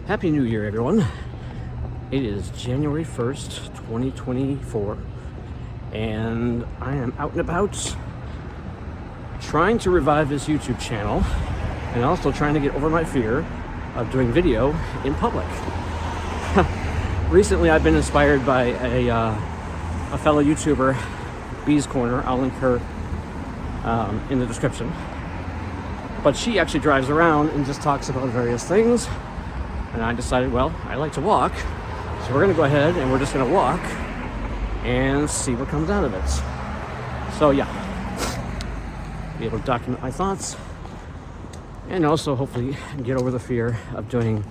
Happy New Year, everyone. It is January 1st, 2024, and I am out and about trying to revive this YouTube channel and also trying to get over my fear of doing video in public. Recently, I've been inspired by a fellow YouTuber, Bee's Corner. I'll link her in the description. But she actually drives around and just talks about various things. And I decided, well, I like to walk, so we're going to go ahead and we're just going to walk and see what comes out of it. So yeah, be able to document my thoughts and also hopefully get over the fear of doing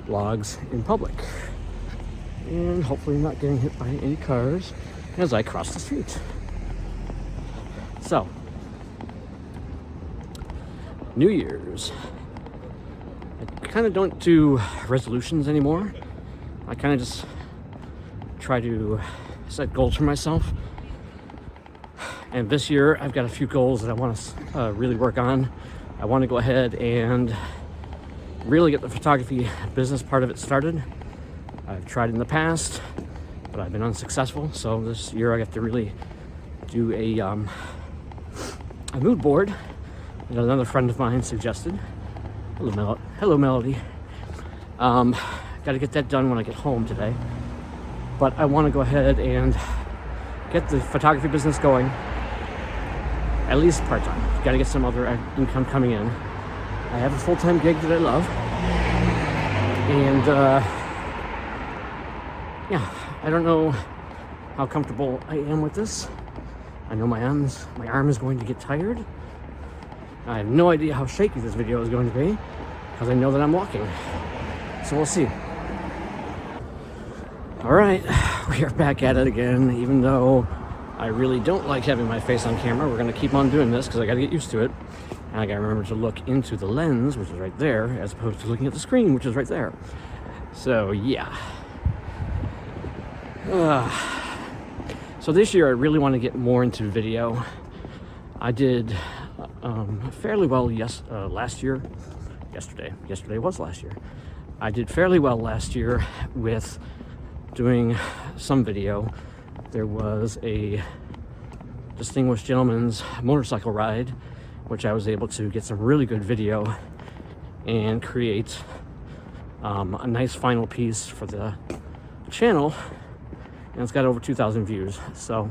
vlogs in public. And hopefully not getting hit by any cars as I cross the street. So, New Year's. I kind of don't do resolutions anymore. I kind of just try to set goals for myself. And this year, I've got a few goals that I want to really work on. I want to go ahead and really get the photography business part of it started. I've tried in the past, but I've been unsuccessful. So this year, I have to really do a mood board that another friend of mine suggested. Hello, Melody. Got to get that done when I get home today. But I want to go ahead and get the photography business going, at least part-time. Got to get some other income coming in. I have a full-time gig that I love. And, yeah, I don't know how comfortable I am with this. I know my arm is going to get tired. I have no idea how shaky this video is going to be because I know that I'm walking. So we'll see. All right, we are back at it again. Even though I really don't like having my face on camera, we're going to keep on doing this because I got to get used to it. And I got to remember to look into the lens, which is right there, as opposed to looking at the screen, which is right there. So yeah. So this year I really want to get more into video. I did fairly well last year. Yesterday was last year. I did fairly well last year with doing some video. There was a distinguished gentleman's motorcycle ride, which I was able to get some really good video and create a nice final piece for the channel, and it's got over 2,000 views, so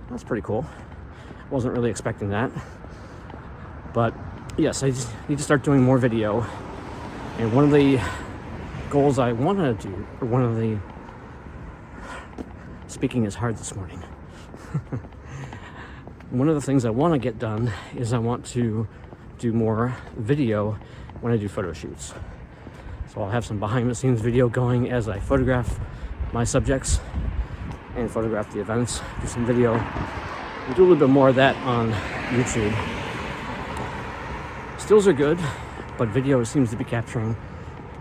that's pretty cool. Wasn't really expecting that, but yes, I just need to start doing more video. And one of the goals I want to do, or one of the, speaking is hard this morning. One of the things I want to get done is I want to do more video when I do photo shoots. So I'll have some behind the scenes video going as I photograph my subjects and photograph the events, do some video, and do a little bit more of that on YouTube. Stills are good, but video seems to be capturing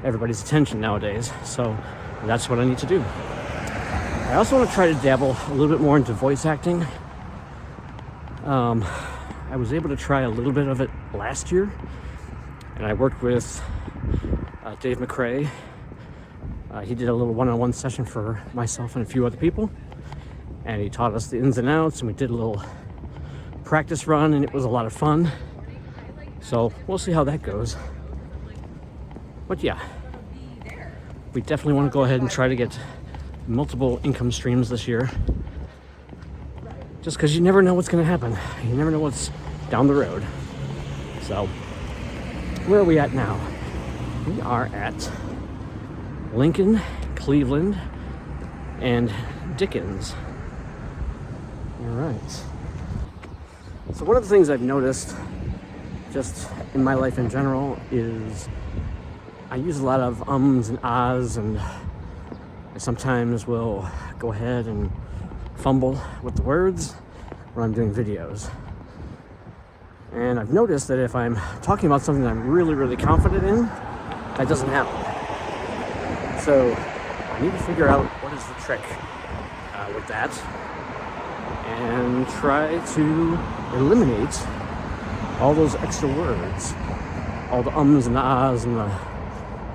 everybody's attention nowadays, so that's what I need to do. I also want to try to dabble a little bit more into voice acting. I was able to try a little bit of it last year, and I worked with Dave McRae. He did a little one-on-one session for myself and a few other people, and he taught us the ins and outs, and we did a little practice run, and it was a lot of fun. So we'll see how that goes. But yeah, we definitely want to go ahead and try to get multiple income streams this year. Just because you never know what's going to happen. You never know what's down the road. So, where are we at now? We are at Lincoln, Cleveland, and Dickens. All right. So one of the things I've noticed just in my life in general is I use a lot of ums and ahs, and I sometimes will go ahead and fumble with the words when I'm doing videos. And I've noticed that if I'm talking about something that I'm really, really confident in, that doesn't happen. So I need to figure out what is the trick with that and try to eliminate all those extra words, all the ums and the ahs and the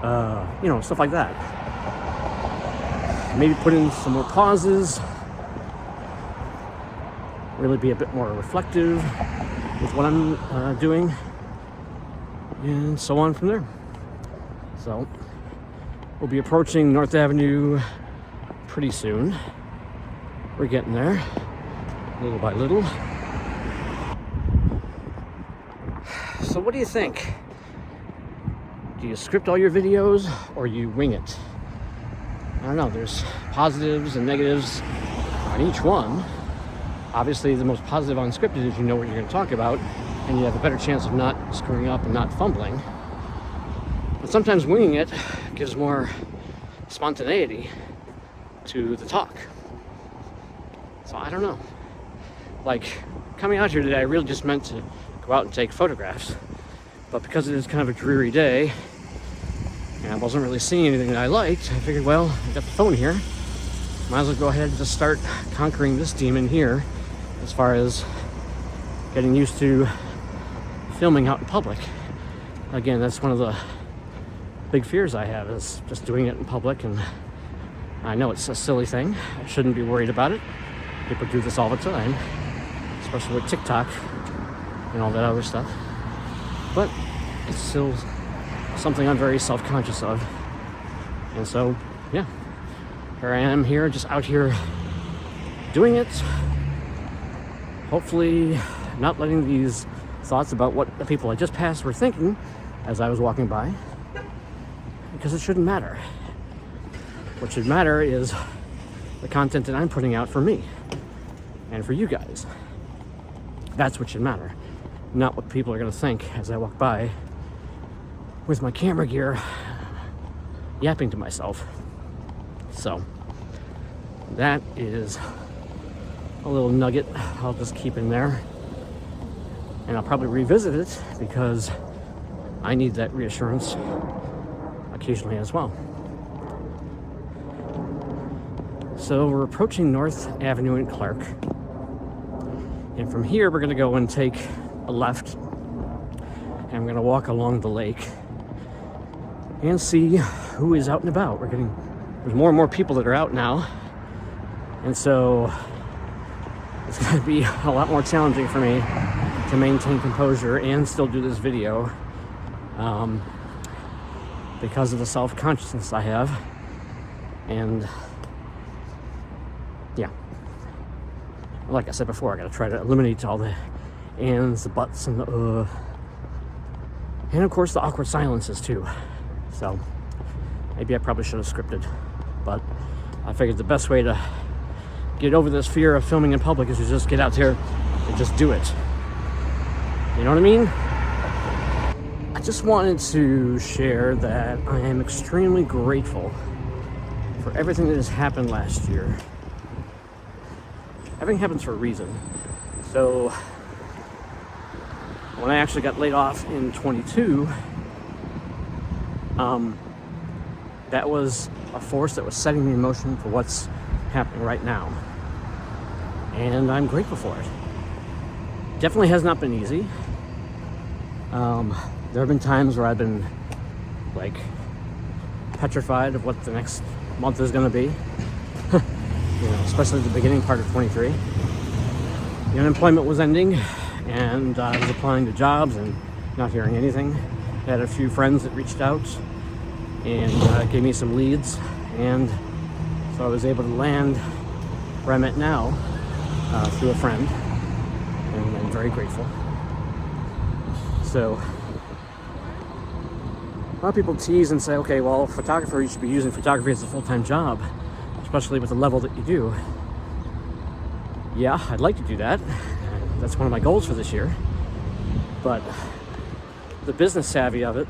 Stuff like that. Maybe put in some more pauses, really be a bit more reflective with what I'm doing, and so on from there. So we'll be approaching North Avenue pretty soon. We're getting there, little by little. So what do you think? Do you script all your videos or you wing it? I don't know, there's positives and negatives on each one. Obviously, the most positive on scripted is you know what you're going to talk about, and you have a better chance of not screwing up and not fumbling. But sometimes winging it gives more spontaneity to the talk. So I don't know. Like, coming out here today, I really just meant to go out and take photographs. But because it is kind of a dreary day, and I wasn't really seeing anything that I liked, I figured, well, I got the phone here. Might as well go ahead and just start conquering this demon here as far as getting used to filming out in public. Again, that's one of the big fears I have, is just doing it in public, and I know it's a silly thing. I shouldn't be worried about it. People do this all the time, especially with TikTok and all that other stuff. But it's still something I'm very self-conscious of. And so, yeah, here I am here, just out here doing it. Hopefully not letting these thoughts about what the people I just passed were thinking as I was walking by, because it shouldn't matter. What should matter is the content that I'm putting out for me and for you guys. That's what should matter, not what people are going to think as I walk by with my camera gear yapping to myself. So that is a little nugget I'll just keep in there, and I'll probably revisit it because I need that reassurance occasionally as well. So we're approaching North Avenue in Clark, and from here we're going to go and take a left, and I'm going to walk along the lake and see who is out and about. There's more and more people that are out now, and so it's going to be a lot more challenging for me to maintain composure and still do this video, because of the self-consciousness I have. And yeah, like I said before, I got to try to eliminate all the ands, the buts, and the and of course the awkward silences too. So maybe I probably should have scripted, but I figured the best way to get over this fear of filming in public is to just get out there and just do it. You know what I mean? I just wanted to share that I am extremely grateful for everything that has happened last year. Everything happens for a reason. So when I actually got laid off in 22, that was a force that was setting me in motion for what's happening right now. And I'm grateful for it. Definitely has not been easy. There have been times where I've been like petrified of what the next month is going to be. Especially the beginning part of 23. The unemployment was ending, and I was applying to jobs and not hearing anything. I had a few friends that reached out and gave me some leads, and so I was able to land where I'm at now through a friend, and I'm very grateful. So a lot of people tease and say, okay, well, photographer, you should be using photography as a full-time job, especially with the level that you do. Yeah, I'd like to do that. That's one of my goals for this year. But the business savvy of it,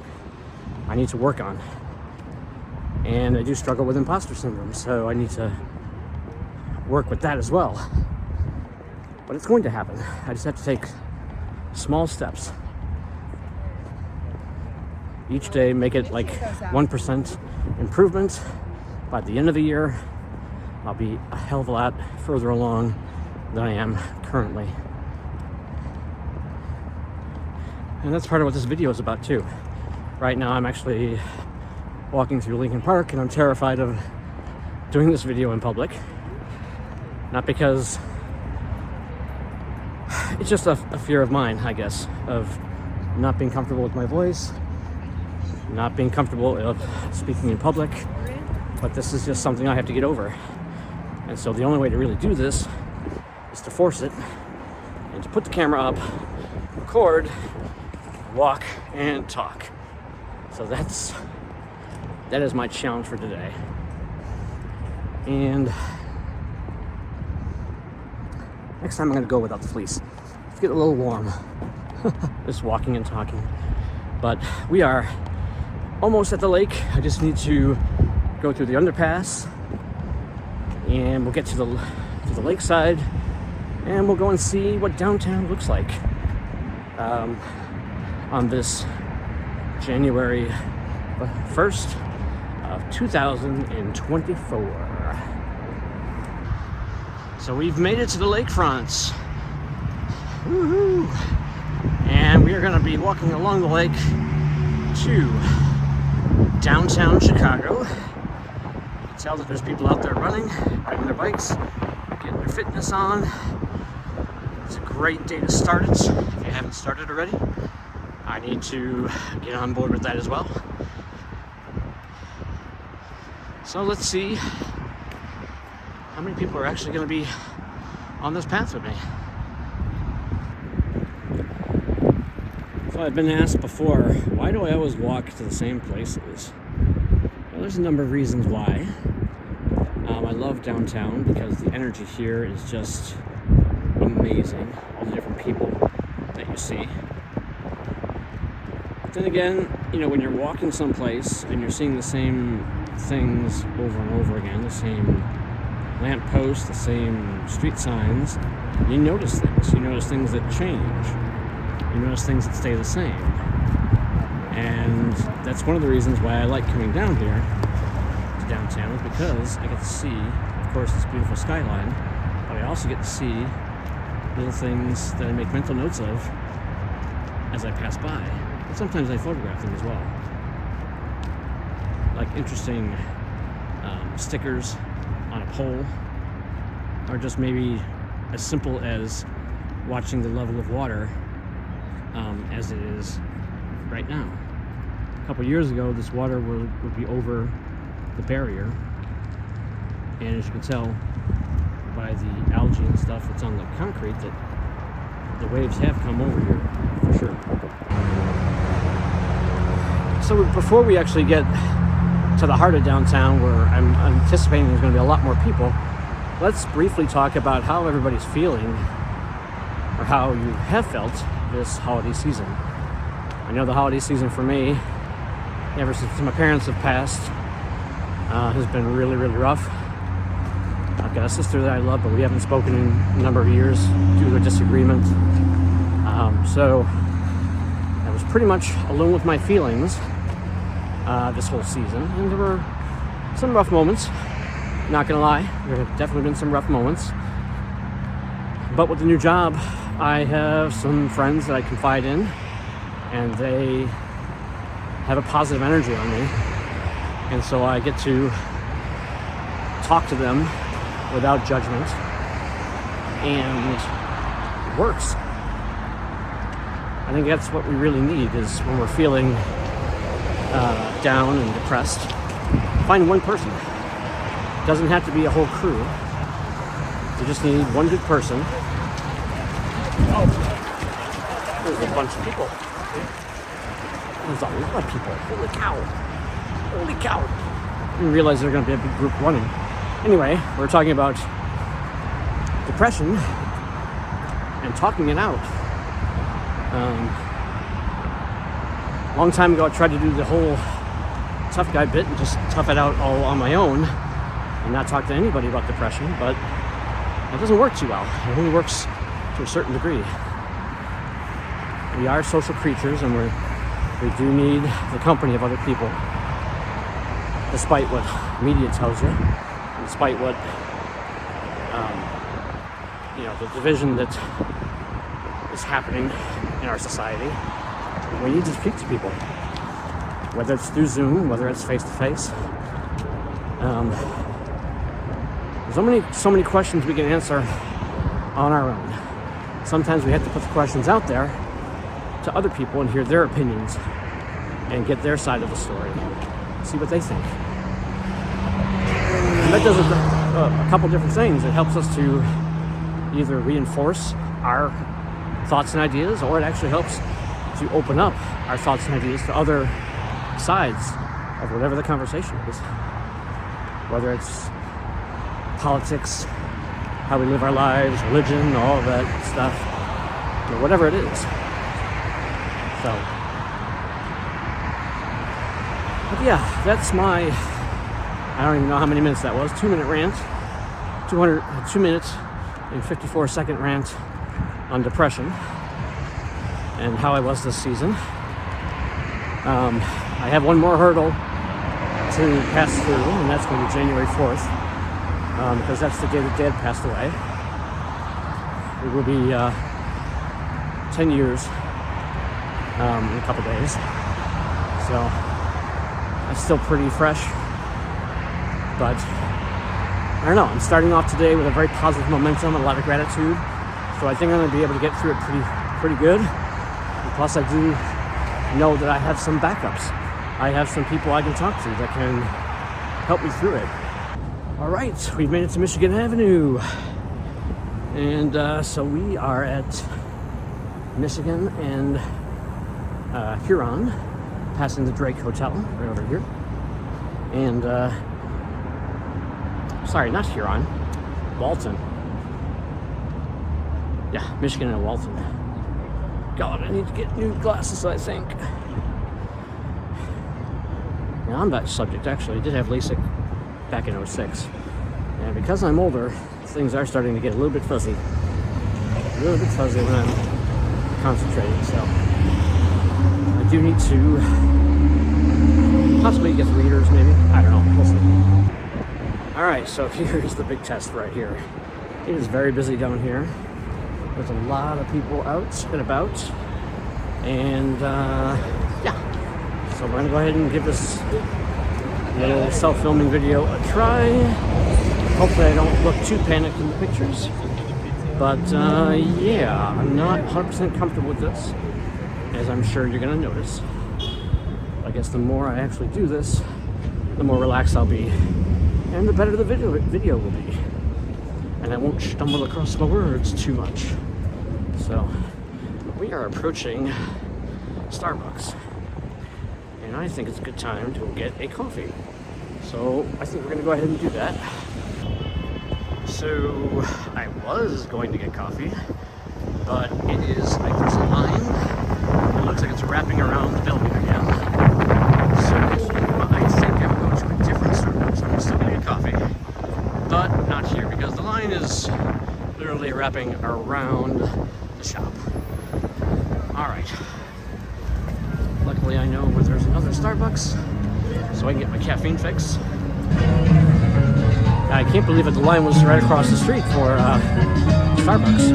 I need to work on. And I do struggle with imposter syndrome, so I need to work with that as well. But it's going to happen. I just have to take small steps. Each day, make it like 1% improvement. By the end of the year, I'll be a hell of a lot further along than I am currently. And that's part of what this video is about too. Right now I'm actually walking through Lincoln Park, and I'm terrified of doing this video in public. Not because it's just a fear of mine, I guess, of not being comfortable with my voice, not being comfortable of speaking in public, but this is just something I have to get over. And so the only way to really do this is to force it and to put the camera up, record, walk, and talk. So that is my challenge for today. And next time I'm gonna go without the fleece. It's getting a little warm. Just walking and talking. But we are almost at the lake. I just need to go through the underpass, and we'll get to the lakeside, and we'll go and see what downtown looks like on this January 1st of 2024. So we've made it to the lakefront. Woohoo! And we are going to be walking along the lake to downtown Chicago. You can tell that there's people out there running, riding their bikes, getting their fitness on. It's a great day to start it. If you haven't started already, I need to get on board with that as well. So let's see how many people are actually going to be on this path with me. So I've been asked before, why do I always walk to the same places? Well, there's a number of reasons why. I love downtown because the energy here is just amazing. All the different people that you see. But then again, you know, when you're walking someplace and you're seeing the same things over and over again, the same lampposts, the same street signs, you notice things. You notice things that change. You notice things that stay the same. And that's one of the reasons why I like coming down here to downtown, is because I get to see, of course, this beautiful skyline, but I also get to see little things that I make mental notes of as I pass by. And sometimes I photograph them as well. Like interesting stickers on a pole, or just maybe as simple as watching the level of water as it is right now. A couple years ago, this water would be over the barrier, and as you can tell by the algae and stuff that's on the concrete, that the waves have come over here for sure. So before we actually get to the heart of downtown, where I'm anticipating there's going to be a lot more people, let's briefly talk about how everybody's feeling, or how you have felt this holiday season. I know the holiday season for me, ever since my parents have passed, has been really, really rough. I've got a sister that I love, but we haven't spoken in a number of years due to a disagreement. So I was pretty much alone with my feelings this whole season, and there were some rough moments, not gonna lie. There have definitely been some rough moments, but with the new job, I have some friends that I confide in, and they have a positive energy on me, and so I get to talk to them without judgment, and it works. I think that's what we really need, is when we're feeling down and depressed, find one person. It doesn't have to be a whole crew. You just need one good person. Oh, there's a bunch of people. There's a lot of people. Holy cow. Holy cow. I didn't realize there were going to be a big group running. Anyway, we're talking about depression and talking it out. Long time ago, I tried to do the whole tough guy bit and just tough it out all on my own and not talk to anybody about depression, but it doesn't work too well. It only works to a certain degree. We are social creatures, and we do need the company of other people, despite what media tells you, despite what the division that is happening in our society. We need to speak to people. whether it's through Zoom, whether it's face-to-face. There's so many questions we can answer on our own. Sometimes we have to put the questions out there to other people and hear their opinions and get their side of the story, see what they think. And that does a couple different things. It helps us to either reinforce our thoughts and ideas, or it actually helps to open up our thoughts and ideas to other sides of whatever the conversation is. Whether it's politics, how we live our lives, religion, all of that stuff, whatever it is. So, but yeah, that's my, I don't even know how many minutes that was, 2-minute rant, 2 minutes and 54-second rant on depression and how I was this season. I have one more hurdle to pass through, and that's going to be January 4th, because that's the day that Dad passed away. It will be 10 years in a couple days, so that's still pretty fresh, but I don't know, I'm starting off today with a very positive momentum and a lot of gratitude, so I think I'm going to be able to get through it pretty good. And plus, I do know that I have some backups. I have some people I can talk to that can help me through it. All right, we've made it to Michigan Avenue. And so we are at Michigan and Huron, passing the Drake Hotel right over here. And, sorry, not Huron, Walton. Yeah, Michigan and Walton. God, I need to get new glasses, I think. Now, on that subject, actually, I did have LASIK back in 06. And because I'm older, things are starting to get a little bit fuzzy. A little bit fuzzy when I'm concentrating, so I do need to possibly get readers, maybe. I don't know, we'll see. Alright, so here's the big test right here. It is very busy down here. There's a lot of people out and about. And, yeah. So we're gonna go ahead and give this little self-filming video a try. Hopefully I don't look too panicked in the pictures. But yeah, I'm not 100% comfortable with this, as I'm sure you're gonna notice. I guess the more I actually do this, the more relaxed I'll be, and the better the video will be. And I won't stumble across my words too much. So, we are approaching Starbucks. And I think it's a good time to get a coffee. So I think we're gonna go ahead and do that. So I was going to get coffee, but it is, like, there's a line. It looks like it's wrapping around the building again. So I think I'm going to a different Starbucks. I'm still gonna get coffee, but not here because the line is literally wrapping around the shop. All right. Luckily, I know where there's another Starbucks, so I can get my caffeine fix. I can't believe that the line was right across the street for Starbucks.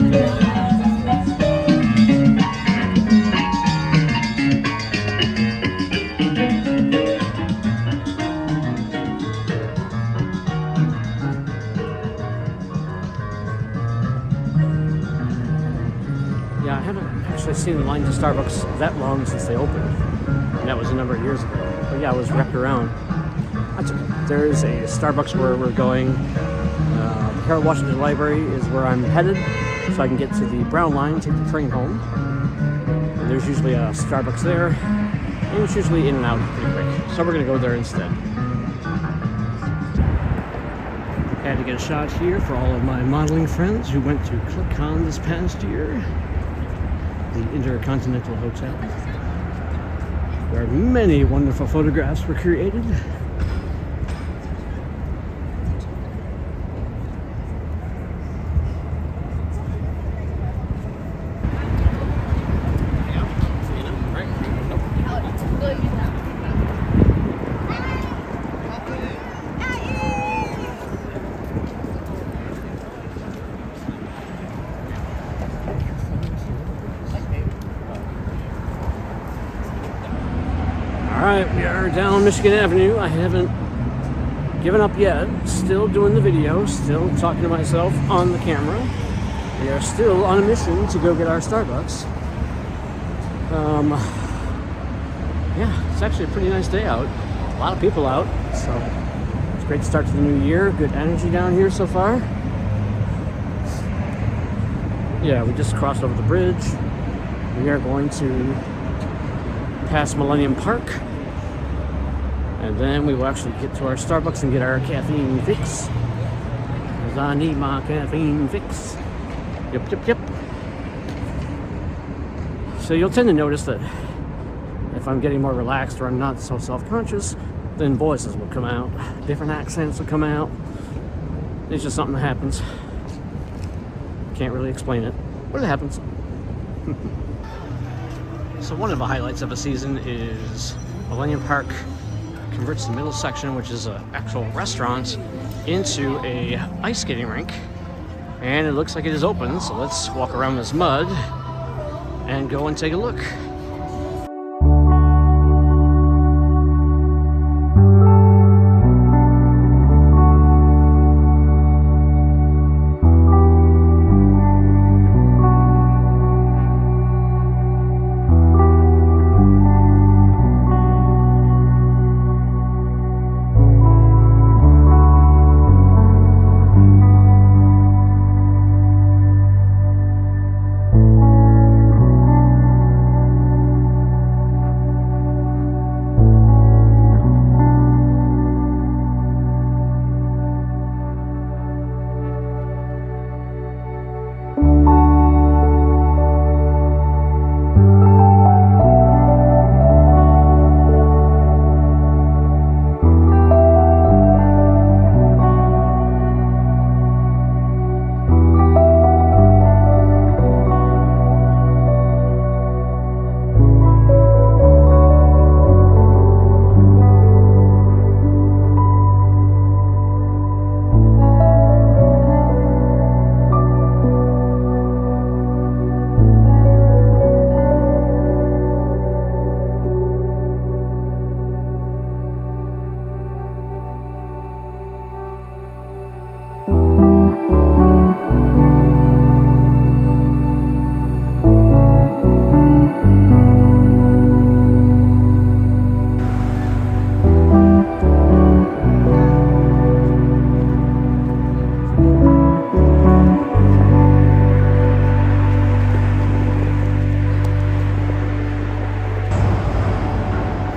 Yeah, I haven't actually seen the line to Starbucks that long since they opened, and that was a number of years ago. But yeah, I was wrapped around. That's okay. There is a Starbucks where we're going. The Harold Washington Library is where I'm headed, so I can get to the Brown line, take the train home. And there's usually a Starbucks there, and it's usually in and out pretty quick. So we're gonna go there instead. Had to get a shot here for all of my modeling friends who went to ClickCon this past year. The Intercontinental Hotel, where many wonderful photographs were created. Alright, we are down Michigan Avenue. I haven't given up yet. Still doing the video, still talking to myself on the camera. We are still on a mission to go get our Starbucks. Yeah, it's actually a pretty nice day out. A lot of people out, so it's a great start to the new year. Good energy down here so far. Yeah, we just crossed over the bridge. We are going to pass Millennium Park, and then we will actually get to our Starbucks and get our caffeine fix. Because I need my caffeine fix. Yep. So you'll tend to notice that if I'm getting more relaxed or I'm not so self-conscious, then voices will come out. Different accents will come out. It's just something that happens. Can't really explain it, but it happens. So one of the highlights of the season is Millennium Park converts the middle section, which is an actual restaurant, into a ice skating rink. And it looks like it is open, so let's walk around this mud and go and take a look.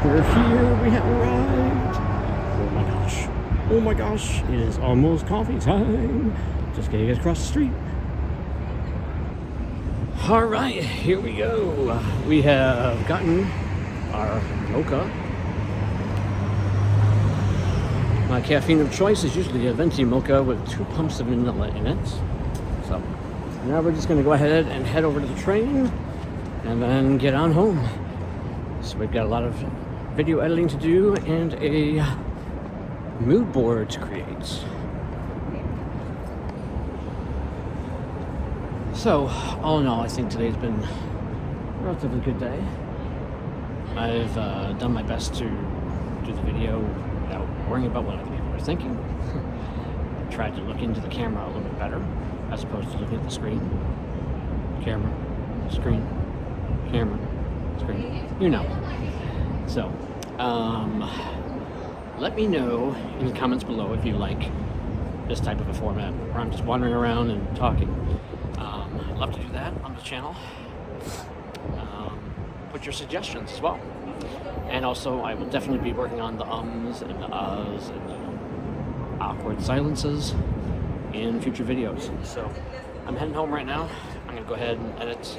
We're here, we have arrived. Oh my gosh, it is almost coffee time. Just getting across the street. All right, here we go. We have gotten our mocha. My caffeine of choice is usually a venti mocha with 2 pumps of vanilla in it. So now we're just gonna go ahead and head over to the train and then get on home. So we've got a lot of video editing to do and a mood board to create. So, all in all, I think today's been a relatively good day. I've done my best to do the video without worrying about what other people are thinking. I tried to look into the camera a little bit better, as opposed to looking at the screen. Camera, screen, camera, screen. You know. So, let me know in the comments below if you like this type of a format where I'm just wandering around and talking. I'd love to do that on the channel. Put your suggestions as well. And also, I will definitely be working on the ums and the uhs and the awkward silences in future videos. So, I'm heading home right now. I'm gonna go ahead and edit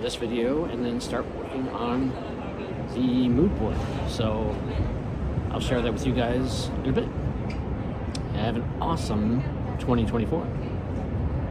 this video and then start working on the mood board. So, I'll share that with you guys in a bit. Have an awesome 2024.